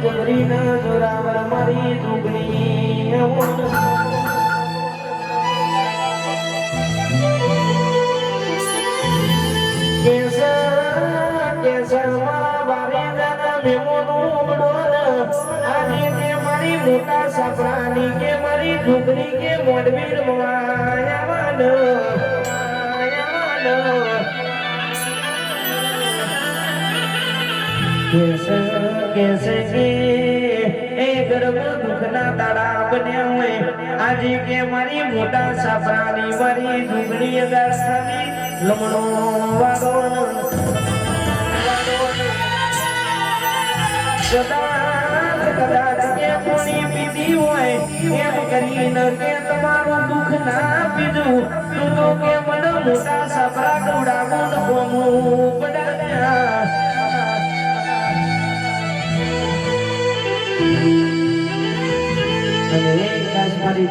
જબરીને જોરાવર મારી ઝૂંપડી મોટા સપરાની કે મારી ઢુકરી કે મોડવીર कैसे के ए गर्भ दुखना ताड़ा बन्या हुए आज के मारी मोटा सपरानी मारी ढुकरी दर्शनी लमणो वागोन कदाच के पानी पीती હોય એમ કરીને કે તમારું દુઃખ ના પીધું તું તો કે મને મોટા સપરા કવડાવું કોમું બડાયા અને એક કાશ મારી